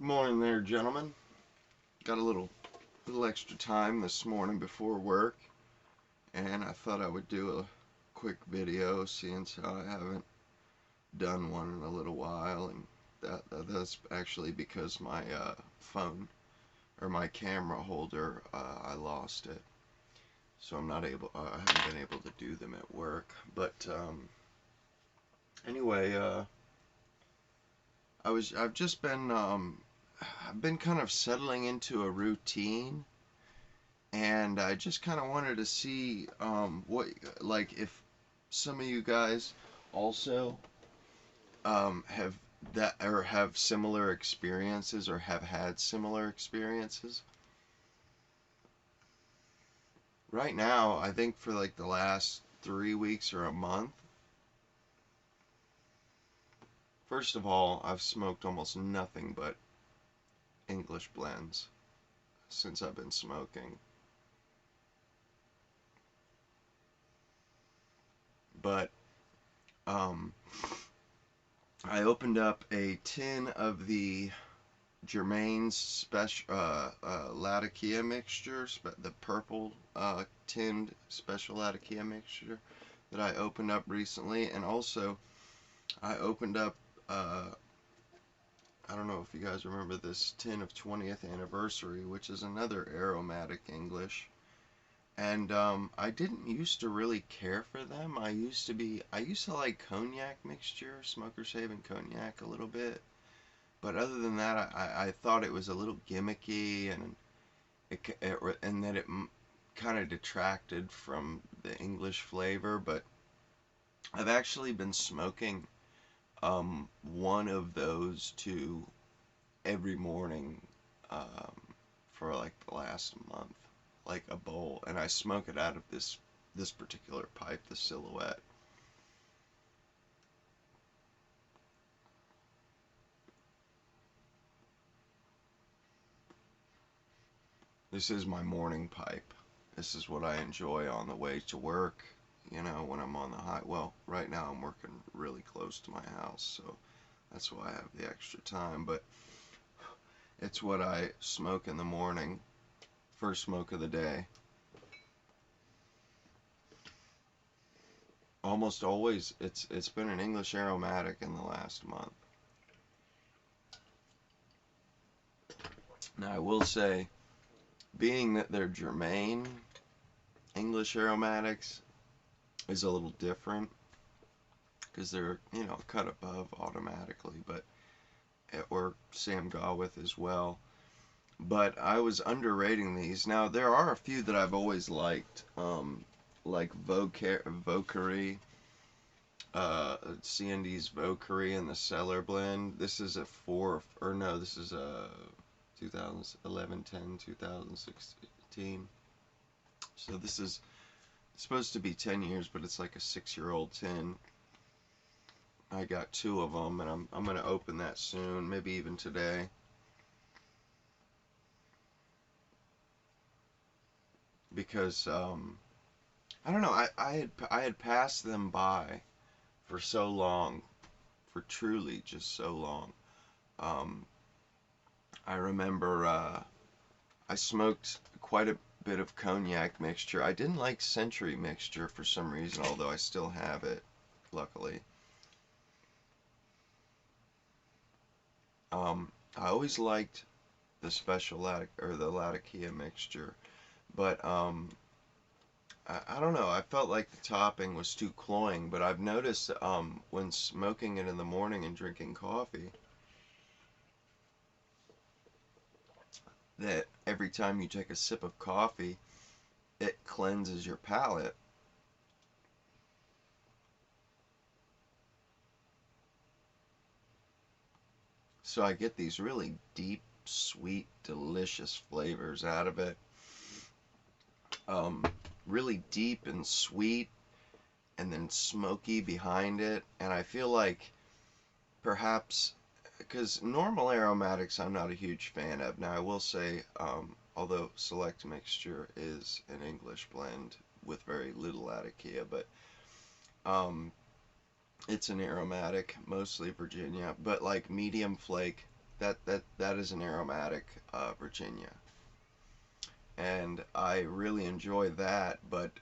Good morning there, gentlemen. Got a little extra time this morning before work, and I thought I would do a quick video since I haven't done one in a little while, and that's actually because my phone or my camera holder, I lost it, so I haven't been able to do them at work. But anyway, I've just been I've been kind of settling into a routine, and I just kind of wanted to see what, like, if some of you guys also have that, or have similar experiences, or have had similar experiences. Right now, I think for like the last 3 weeks or a month, first of all, I've smoked almost nothing but English blends since I've been smoking. But um, I opened up a tin of the Germain's special Latakia mixture, the purple tinned special Latakia mixture that I opened up recently, and also I opened up I don't know if you guys remember this tin of 20th anniversary, which is another aromatic English. And I didn't used to really care for them. I used to like cognac mixture, Smoker's Haven cognac a little bit. But other than that, I thought it was a little gimmicky, and and that it kind of detracted from the English flavor. But I've actually been smoking one of those two every morning for like the last month, like a bowl, and I smoke it out of this particular pipe, the Silhouette. This is my morning pipe. This is what I enjoy on the way to work. You know, when I'm on the high. Well, right now I'm working really close to my house, so that's why I have the extra time. But it's what I smoke in the morning, first smoke of the day. Almost always, it's been an English aromatic in the last month. Now I will say, being that they're Germain English aromatics is a little different because they're, cut above automatically, but or Sam Gawith as well. But I was underrating these. Now there are a few that I've always liked, like Vauquerie, C&D's Vauquerie and the Cellar Blend. This is a this is a 2011, 10, 2016. So this is supposed to be 10 years, but it's like a 6-year-old tin. I got two of them, and I'm gonna open that soon, maybe even today. Because I don't know, I had passed them by for so long, for truly just so long. Um, I remember I smoked quite a bit of cognac mixture. I didn't like Century mixture for some reason, although I still have it, luckily. I always liked the the Latakia mixture, but I don't know. I felt like the topping was too cloying, but I've noticed when smoking it in the morning and drinking coffee, that every time you take a sip of coffee, it cleanses your palate. So I get these really deep, sweet, delicious flavors out of it. Um, really deep and sweet, and then smoky behind it. And I feel like perhaps because normal aromatics I'm not a huge fan of. Now I will say, although Select Mixture is an English blend with very little Latakia, but um, it's an aromatic, mostly Virginia, but like medium flake That is an aromatic Virginia, and I really enjoy that. But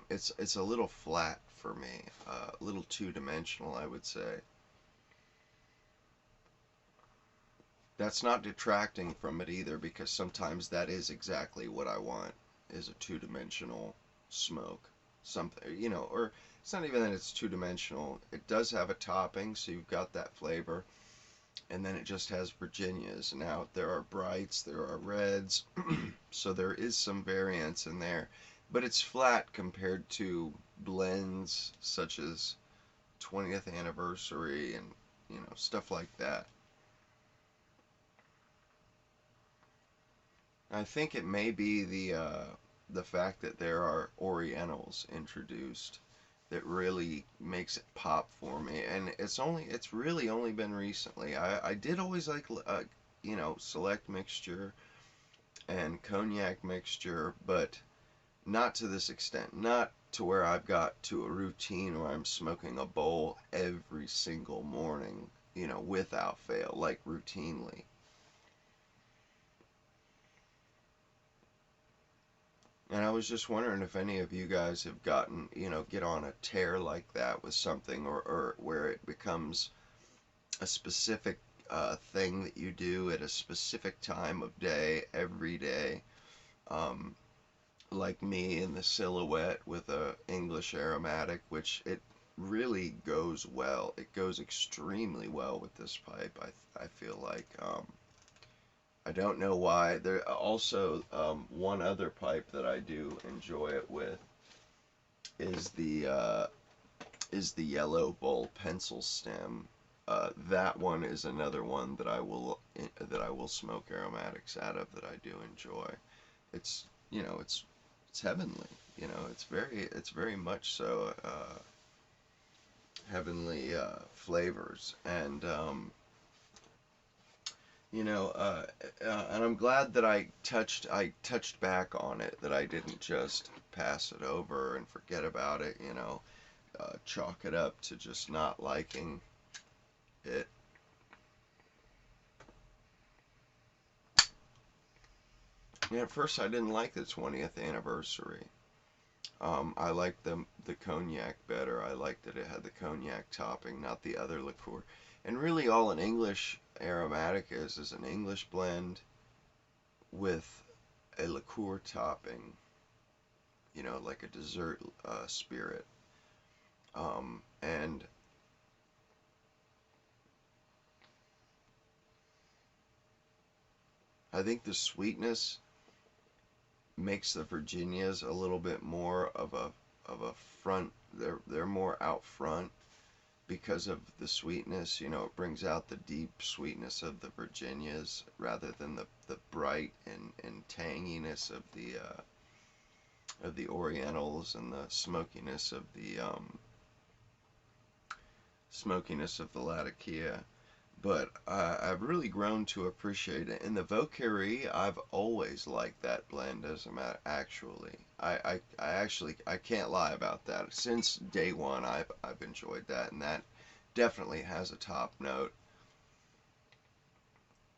it's a little flat for me, a little two dimensional, I would say. That's not detracting from it either, because sometimes that is exactly what I want, is a two-dimensional smoke. Something, or it's not even that it's two-dimensional. It does have a topping, so you've got that flavor, and then it just has Virginias. Now, there are brights, there are reds, so there is some variance in there, but it's flat compared to blends such as 20th anniversary and, stuff like that. I think it may be the fact that there are Orientals introduced that really makes it pop for me, and it's really only been recently. I did always like select mixture and cognac mixture, but not to this extent. Not to where I've got to a routine where I'm smoking a bowl every single morning, without fail, like routinely. And I was just wondering if any of you guys have gotten, get on a tear like that with something, or where it becomes a specific thing that you do at a specific time of day, every day. Um, like me in the silhouette with a English aromatic, which it really goes well. It goes extremely well with this pipe, I feel like. I don't know why. There also one other pipe that I do enjoy it with is the yellow bowl pencil stem. That one is another one that I will smoke aromatics out of, that I do enjoy. It's it's heavenly. It's very much so heavenly flavors, and and I'm glad that I touched back on it, that I didn't just pass it over and forget about it, chalk it up to just not liking it. Yeah, at first I didn't like the 20th anniversary. I liked the cognac better. I liked that it had the cognac topping, not the other liqueur. And really, all an English aromatic is an English blend with a liqueur topping, like a dessert spirit. And I think the sweetness makes the Virginias a little bit more of a front. They're more out front because of the sweetness. It brings out the deep sweetness of the Virginias rather than the bright and tanginess of the Orientals, and the smokiness of the Latakia. But I've really grown to appreciate it. In the Vauquerie, I've always liked that blend. As a matter, actually, I can't lie about that. Since day one, I've enjoyed that, and that definitely has a top note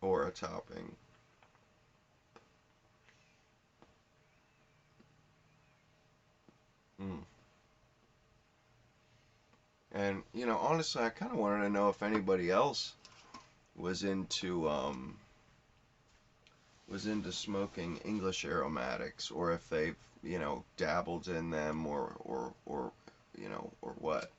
or a topping. Mm. And honestly, I kind of wanted to know if anybody else was into smoking English aromatics, or if they've dabbled in them, or what.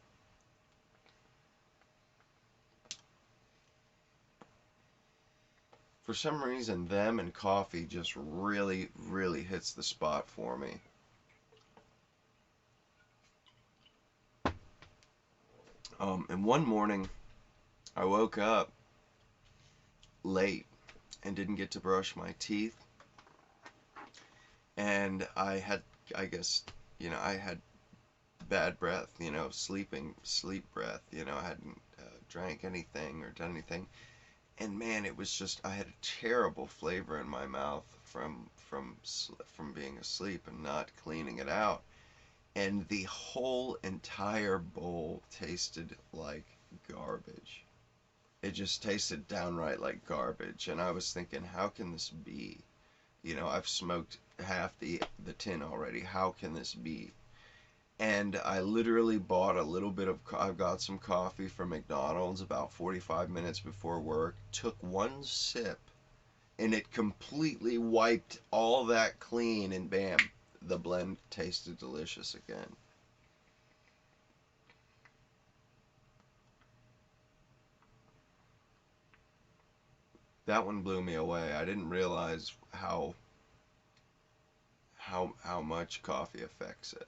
For some reason, them and coffee just really, really hits the spot for me. And one morning, I woke up late and didn't get to brush my teeth, and I guess, I had bad breath, sleep breath. I hadn't drank anything or done anything, and man, it was just, I had a terrible flavor in my mouth from being asleep and not cleaning it out, and the whole entire bowl tasted like garbage. it just tasted downright like garbage. And I was thinking, how can this be? You know, I've smoked half the tin already. How can this be? And I literally bought a little bit of. I got some coffee from McDonald's about 45 minutes before work. Took one sip, and it completely wiped all that clean. And bam, the blend tasted delicious again. That one blew me away. I didn't realize how much coffee affects it.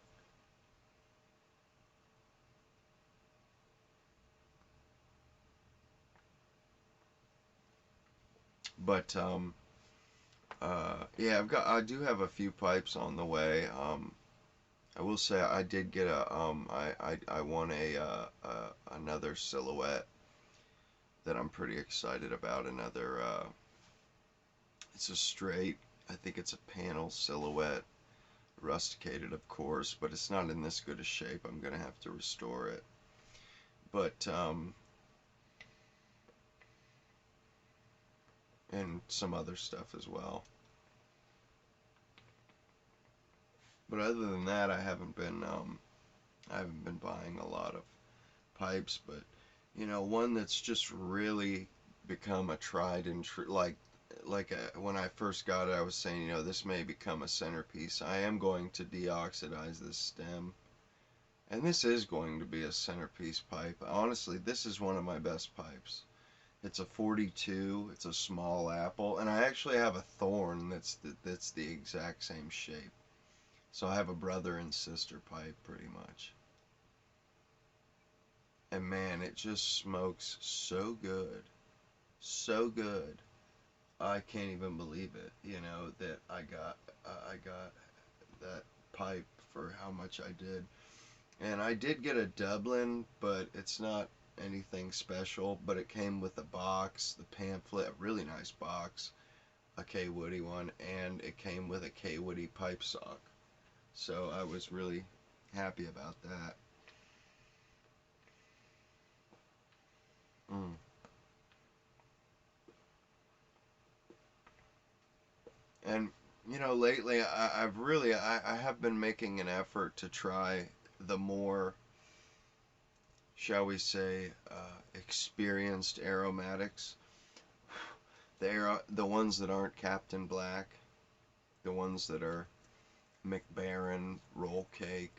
But yeah, I do have a few pipes on the way. I will say I did get I won another silhouette that I'm pretty excited about. Another it's a straight. I think it's a panel silhouette, rusticated of course, but it's not in this good a shape. I'm gonna have to restore it. But and some other stuff as well. But other than that, I haven't been buying a lot of pipes. But you know, one that's just really become a tried and true, when I first got it, I was saying, you know, this may become a centerpiece. I am going to deoxidize this stem, and this is going to be a centerpiece pipe. Honestly, this is one of my best pipes. It's a 42. It's a small apple, and I actually have a thorn that's the exact same shape. So I have a brother and sister pipe pretty much. And man, it just smokes so good. So good. I can't even believe it, you know, that I got that pipe for how much I did. And I did get a Dublin, but it's not anything special, but it came with a box, the pamphlet, a really nice box, a K Woody one, and it came with a K Woody pipe sock. So I was really happy about that. Mm. And you know, lately I have been making an effort to try the more, shall we say, experienced aromatics. The ones that aren't Captain Black, the ones that are McBaron, roll cake,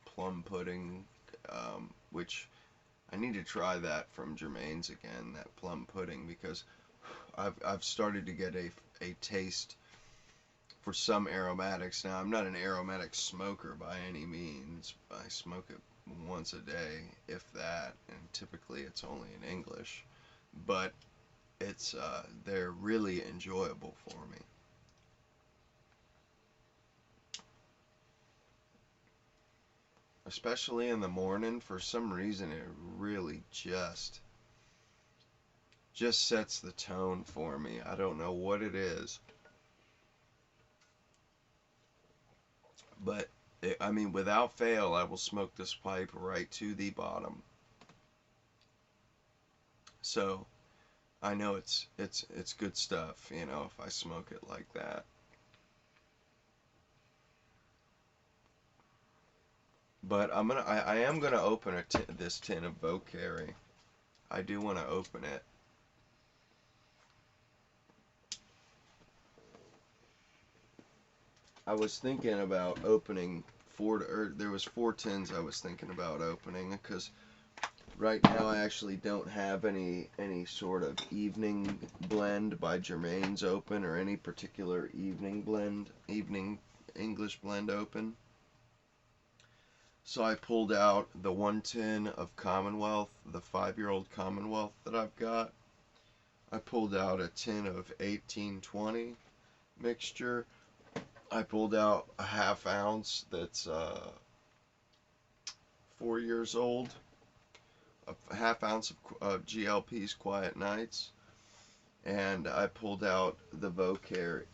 plum pudding, which I need to try that from Germain's again, that plum pudding, because I've started to get a taste for some aromatics. Now, I'm not an aromatic smoker by any means. I smoke it once a day, if that, and typically it's only in English. But they're really enjoyable for me. Especially in the morning, for some reason it really just sets the tone for me. I don't know what it is, but I mean, without fail, I will smoke this pipe right to the bottom. So I know it's good stuff, you know, if I smoke it like that. But I am gonna open this tin of Beau Carre. I do want to open it. I was thinking about opening there was four tins I was thinking about opening, because right now I actually don't have any sort of evening blend by Germain's open, or any particular evening English blend open. So I pulled out the one tin of Commonwealth, the 5-year-old Commonwealth that I've got. I pulled out a tin of 1820 mixture. I pulled out a half ounce that's 4 years old, a half ounce of GLP's Quiet Nights, and I pulled out the Vauquerie,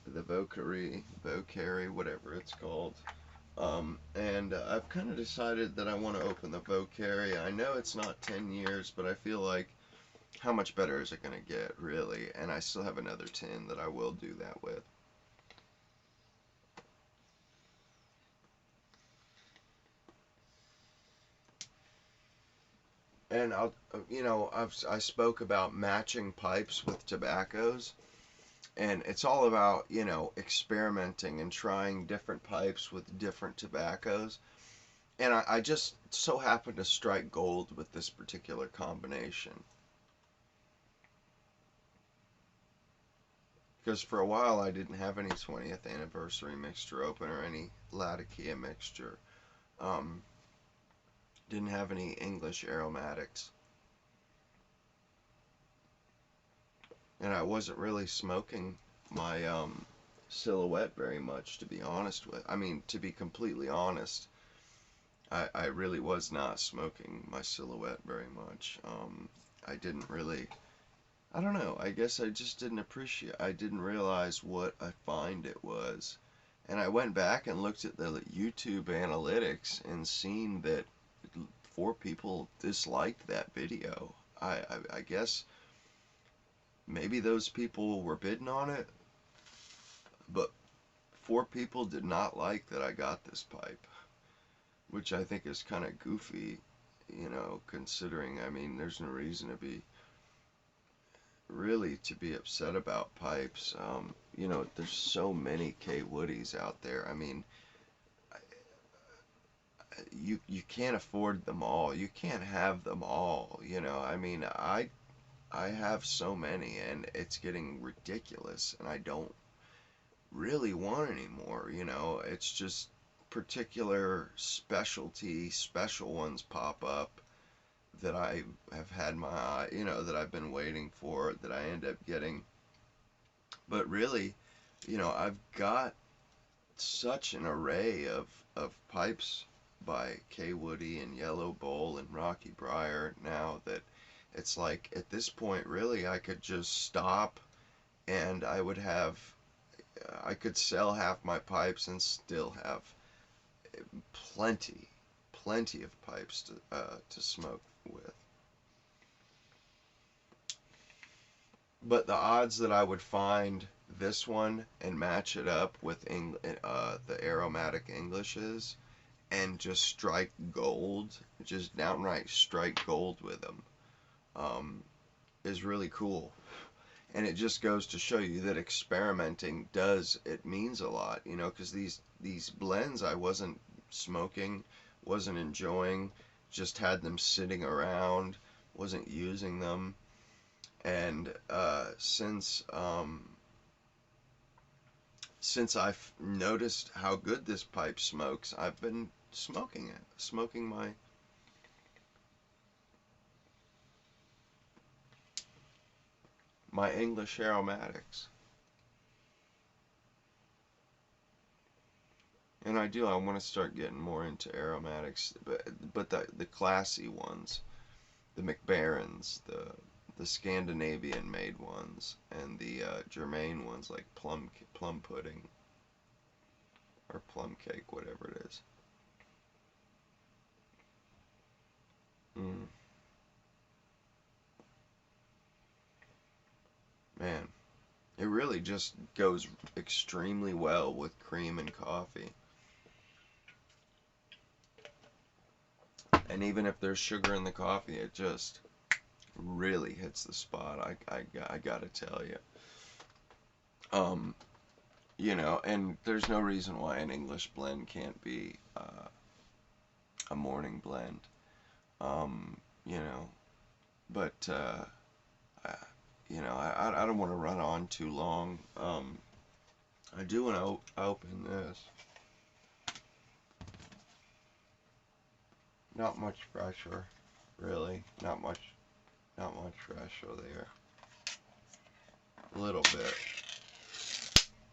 whatever it's called. And I've kind of decided that I want to open the Vauquerie. I know it's not 10 years, but I feel like how much better is it going to get, really? And I still have another tin that I will do that with. And I spoke about matching pipes with tobaccos, and it's all about, experimenting and trying different pipes with different tobaccos. And I just so happened to strike gold with this particular combination. Because for a while I didn't have any 20th anniversary mixture open or any Latakia mixture. Um, didn't have any English aromatics. And I wasn't really smoking my silhouette very much, to be honest with. I mean, to be completely honest, I really was not smoking my silhouette very much. I didn't really, I don't know, I guess I just didn't appreciate, I didn't realize what a find it was. And I went back and looked at the YouTube analytics and seen that 4 people disliked that video. I guess maybe those people were bidding on it, but 4 people did not like that I got this pipe, which I think is kind of goofy, considering, I mean, there's no reason to be really to be upset about pipes. There's so many K Woodies out there. I mean, you can't afford them all. You can't have them all. I mean, I have so many, and it's getting ridiculous, and I don't really want any more. It's just particular specialty, special ones pop up that I have had my eye, that I've been waiting for, that I end up getting. But really, I've got such an array of pipes by K Woody and Yellow Bowl and Rocky Briar now that it's like at this point, really, I could just stop and I could sell half my pipes and still have plenty, plenty of pipes to smoke with. But the odds that I would find this one and match it up with the aromatic Englishes and just strike gold, just downright strike gold with them, is really cool. And it just goes to show you that experimenting it means a lot, because these blends I wasn't smoking, wasn't enjoying, just had them sitting around, wasn't using them. And since I've noticed how good this pipe smokes, I've been smoking it, smoking my English aromatics. And I want to start getting more into aromatics, but the classy ones, the McBarons, the Scandinavian made ones, and the Germain ones like plum pudding or plum cake, whatever it is. Mm, man, it really just goes extremely well with cream and coffee. And even if there's sugar in the coffee, it just really hits the spot. I gotta tell you. Um, and there's no reason why an English blend can't be a morning blend. Um, you know, but I don't want to run on too long. I do want to open this. Not much pressure, really. Not much pressure there. A little bit.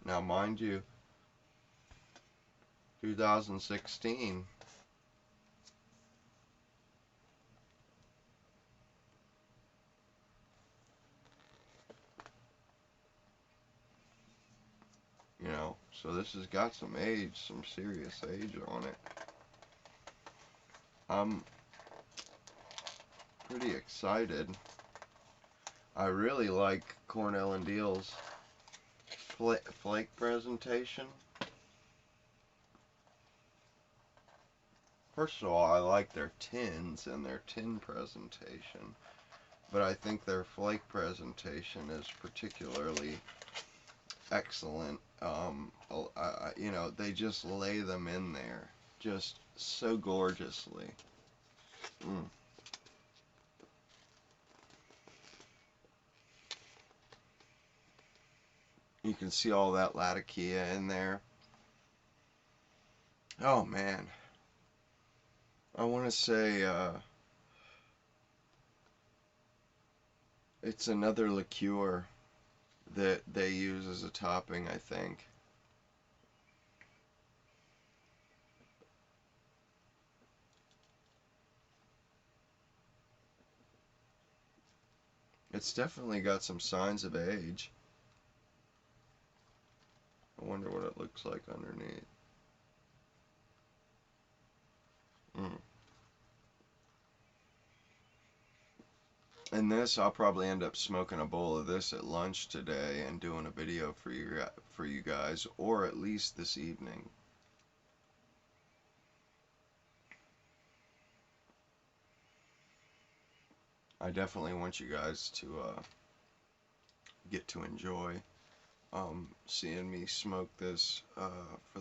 Now, mind you, 2016. So this has got some age, some serious age on it. I'm pretty excited I really like Cornell and Deal's flake presentation. First of all, I like their tins and their tin presentation, but I think their flake presentation is particularly excellent. They just lay them in there just so gorgeously. Mm. You can see all that latakia in there. Oh man, I want to say it's another liqueur that they use as a topping, I think. It's definitely got some signs of age. I wonder what it looks like underneath. Mm. And this, I'll probably end up smoking a bowl of this at lunch today and doing a video for you guys, or at least this evening. I definitely want you guys to get to enjoy seeing me smoke this for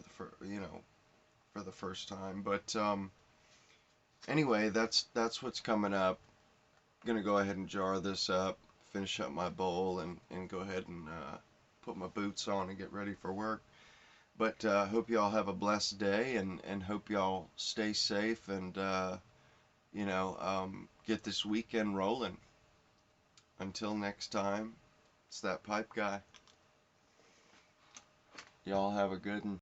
the first time. But anyway, that's what's coming up. Gonna go ahead and jar this up, finish up my bowl, and go ahead and put my boots on and get ready for work. But hope y'all have a blessed day, and hope y'all stay safe and get this weekend rolling. Until next time, it's that pipe guy. Y'all have a good one.